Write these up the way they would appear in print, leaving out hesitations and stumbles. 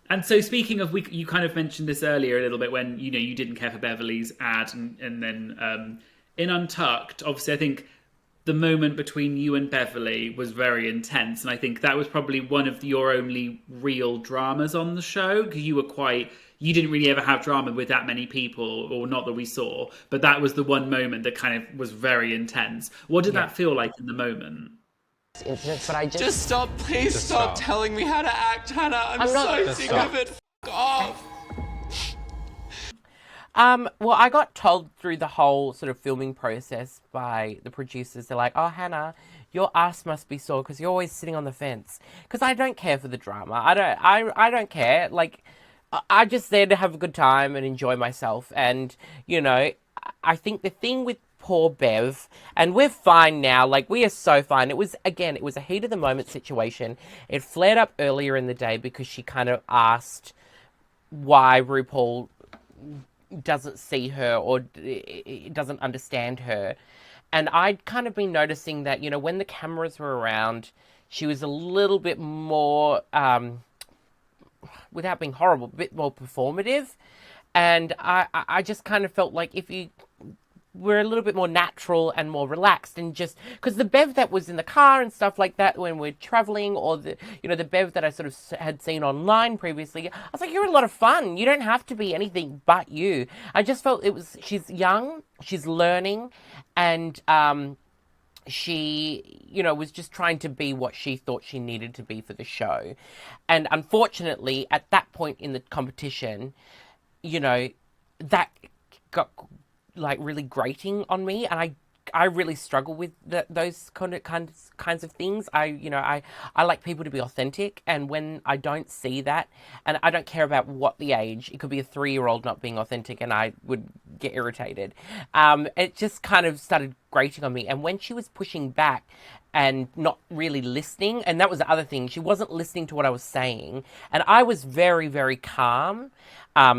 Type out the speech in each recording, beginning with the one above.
And so, speaking of, you kind of mentioned this earlier a little bit when you didn't care for Beverly's ad, and then in Untucked, obviously, I think the moment between you and Beverly was very intense, and I think that was probably one of your only real dramas on the show because you didn't really ever have drama with that many people, or not that we saw, but that was the one moment that kind of was very intense. What did Yeah. that feel like in the moment? Incidents, but I Just stop, please stop telling me how to act, Hannah. I'm so sick of it. F off. Well, I got told through the whole sort of filming process by the producers. They're like, "Oh, Hannah, your ass must be sore because you're always sitting on the fence." Because I don't care for the drama. I don't care. Like, I just there to have a good time and enjoy myself. And I think the thing with poor Bev, and we're fine now. Like, we are so fine. It was a heat of the moment situation. It flared up earlier in the day because she kind of asked why RuPaul doesn't see her or doesn't understand her. And I'd kind of been noticing that, when the cameras were around, she was a little bit more, without being horrible, a bit more performative. And I just kind of felt like if you were a little bit more natural and more relaxed, and just because the Bev that was in the car and stuff like that when we're traveling, or the Bev that I sort of had seen online previously, I was like, you're a lot of fun. You don't have to be anything but you. I just felt she's young, she's learning, and she, was just trying to be what she thought she needed to be for the show. And unfortunately, at that point in the competition, that got like really grating on me, and I really struggle with those kinds of things. I like people to be authentic, and when I don't see that, and I don't care about what the age, it could be a 3-year-old not being authentic, and I would get irritated. It just kind of started grating on me, and when she was pushing back and not really listening, and that was the other thing, she wasn't listening to what I was saying, and I was very, very calm.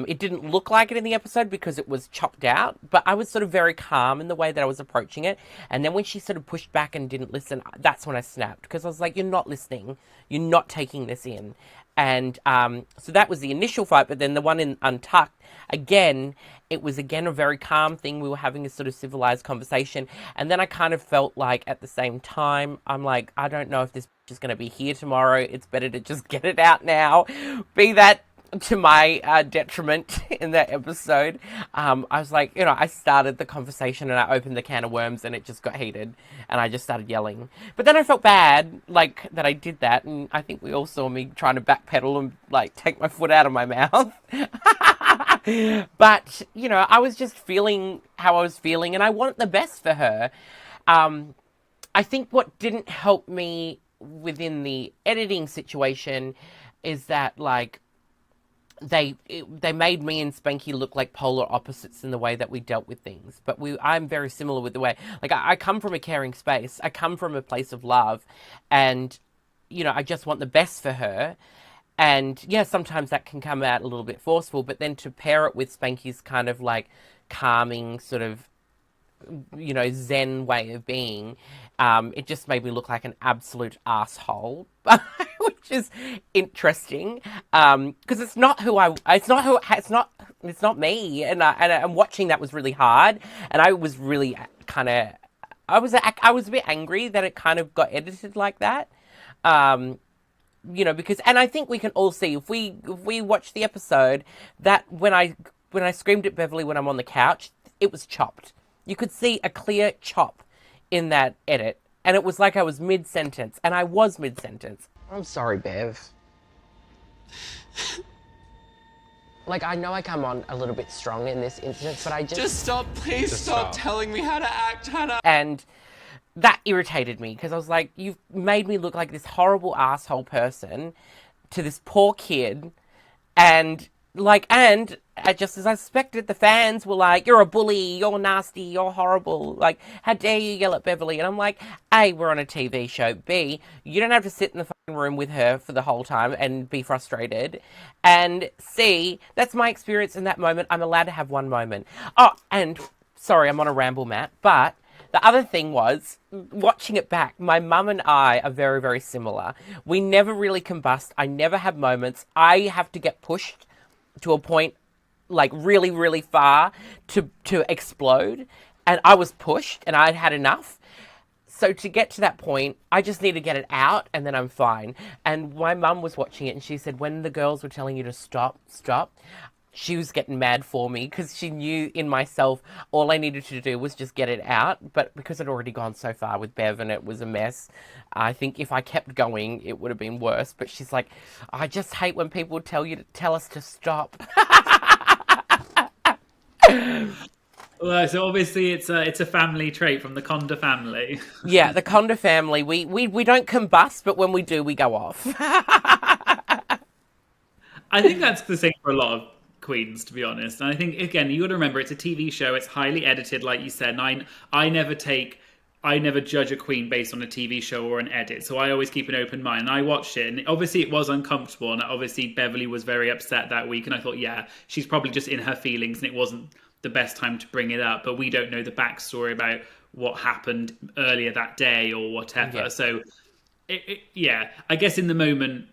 It didn't look like it in the episode because it was chopped out, but I was sort of very calm in the way that I was approaching it. And then when she sort of pushed back and didn't listen, that's when I snapped, because I was like, you're not listening. You're not taking this in. And so that was the initial fight. But then the one in Untucked, again, it was again a very calm thing. We were having a sort of civilized conversation. And then I kind of felt like at the same time, I'm like, I don't know if this is going to be here tomorrow. It's better to just get it out now. Be that to my detriment in that episode. I was like, I started the conversation and I opened the can of worms and it just got heated and I just started yelling. But then I felt bad, like, that I did that, and I think we all saw me trying to backpedal and, like, take my foot out of my mouth. But, I was just feeling how I was feeling, and I wanted the best for her. I think what didn't help me within the editing situation is that, like, they made me and Spanky look like polar opposites in the way that we dealt with things. But I'm very similar with the way, like, I come from a caring space. I come from a place of love, and, I just want the best for her. And yeah, sometimes that can come out a little bit forceful, but then to pair it with Spanky's kind of like calming sort of, Zen way of being, it just made me look like an absolute asshole, which is interesting, because it's not me, and I'm watching that was really hard, and I was really I was a bit angry that it kind of got edited like that, because, and I think we can all see if we watch the episode that when I screamed at Beverly when I'm on the couch, it was chopped. You could see a clear chop in that edit. And it was like I was mid-sentence. And I was mid-sentence. I'm sorry, Bev. Like, I know I come on a little bit strong in this instance, but I just... Just stop, please stop telling me how to act, Hannah. And that irritated me, because I was like, you've made me look like this horrible asshole person to this poor kid. And just as I suspected, the fans were like, you're a bully, you're nasty, you're horrible. Like, how dare you yell at Beverly? And I'm like, A, we're on a TV show. B, you don't have to sit in the fucking room with her for the whole time and be frustrated. And C, that's my experience in that moment. I'm allowed to have one moment. Oh, and sorry, I'm on a ramble, Matt, but the The other thing was, watching it back, my mum and I are very, very similar. We never really combust. I never have moments. I have to get pushed to a point like really, really far to explode. And I was pushed and I'd had enough. So to get to that point, I just need to get it out and then I'm fine. And my mum was watching it and she said, when the girls were telling you to stop, she was getting mad for me because she knew in myself all I needed to do was just get it out. But because I'd already gone so far with Bev and it was a mess, I think if I kept going, it would have been worse. But she's like, I just hate when people tell us to stop. Well, so obviously it's a family trait from the Conda family. Yeah, the Conda family. We don't combust, but when we do, we go off. I think that's the same for a lot of queens, to be honest. And I think, again, you got to remember, it's a TV show. It's highly edited, like you said. And I never judge a queen based on a TV show or an edit. So I always keep an open mind. And I watched it, and obviously it was uncomfortable. And obviously Beverly was very upset that week. And I thought, yeah, she's probably just in her feelings, and it wasn't the best time to bring it up. But we don't know the backstory about what happened earlier that day or whatever. Yeah. So, yeah, I guess in the moment,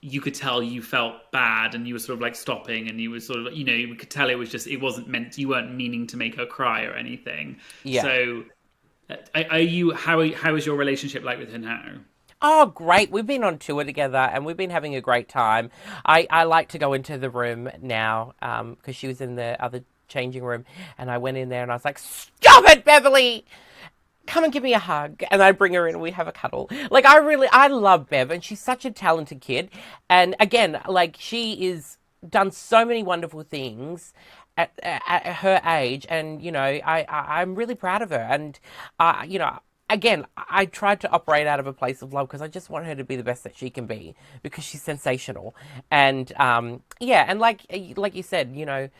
you could tell you felt bad and you were sort of like stopping and you were sort of, you could tell it was just, it wasn't meant, you weren't meaning to make her cry or anything. Yeah. So how is your relationship like with her now? Oh, great. We've been on tour together and we've been having a great time. I like to go into the room now because she was in the other changing room and I went in there and I was like, stop it, Beverly! Come and give me a hug. And I bring her in and we have a cuddle. Like, I love Bev and she's such a talented kid. And again, like, she is done so many wonderful things at her age. And, I'm really proud of her. And, again, I tried to operate out of a place of love because I just want her to be the best that she can be because she's sensational. And, and like you said,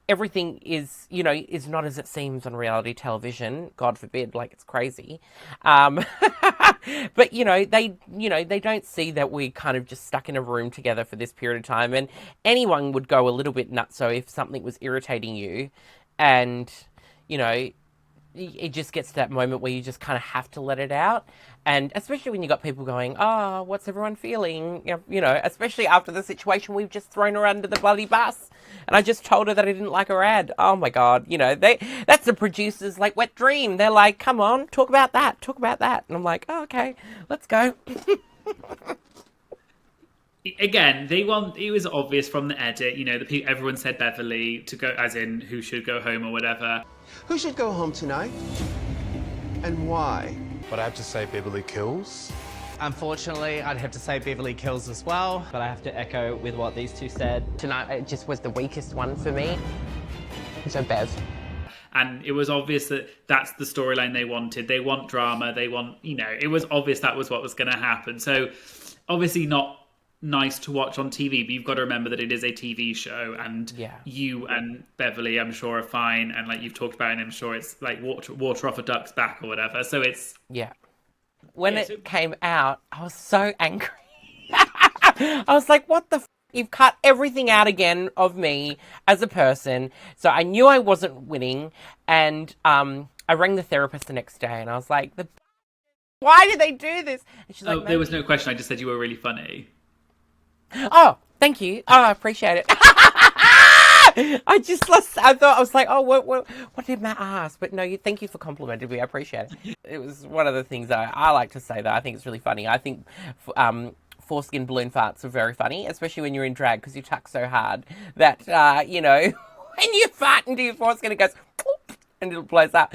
everything is not as it seems on reality television. God forbid, like it's crazy. But they don't see that we're kind of just stuck in a room together for this period of time. And anyone would go a little bit nuts. So if something was irritating you, and it just gets to that moment where you just kind of have to let it out. And especially when you got people going, oh, what's everyone feeling? Especially after the situation we've just thrown her under the bloody bus. And I just told her that I didn't like her ad. Oh my God. That's the producers like wet dream. They're like, come on, talk about that. And I'm like, oh, okay, let's go. Again, it was obvious from the edit, everyone said Beverly to go, as in who should go home or whatever. Who should go home tonight? And why? But I have to say Beverly Kills. Unfortunately, I'd have to say Beverly Kills as well, but I have to echo with what these two said. Tonight, it just was the weakest one for me. So Bev. And it was obvious that that's the storyline they wanted. They want drama. They want, it was obvious that was what was going to happen. So obviously not nice to watch on TV, but you've got to remember that it is a TV show, and you and Beverly, I'm sure, are fine, and like you've talked about, and I'm sure it's like water off a duck's back or whatever. So it's when it came out, I was so angry. I was like, what the you've cut everything out again of me as a person. So I knew I wasn't winning, and I rang the therapist the next day and I was like, why did they do this? And she's like, there was no question, I just said you were really funny. Oh, thank you. Oh, I appreciate it. I was like, oh, what did Matt ask? But no, thank you for complimenting me. I appreciate it. It was one of the things I like to say that I think it's really funny. I think foreskin balloon farts are very funny, especially when you're in drag because you tuck so hard that, when you fart into your foreskin, it goes and it blows up.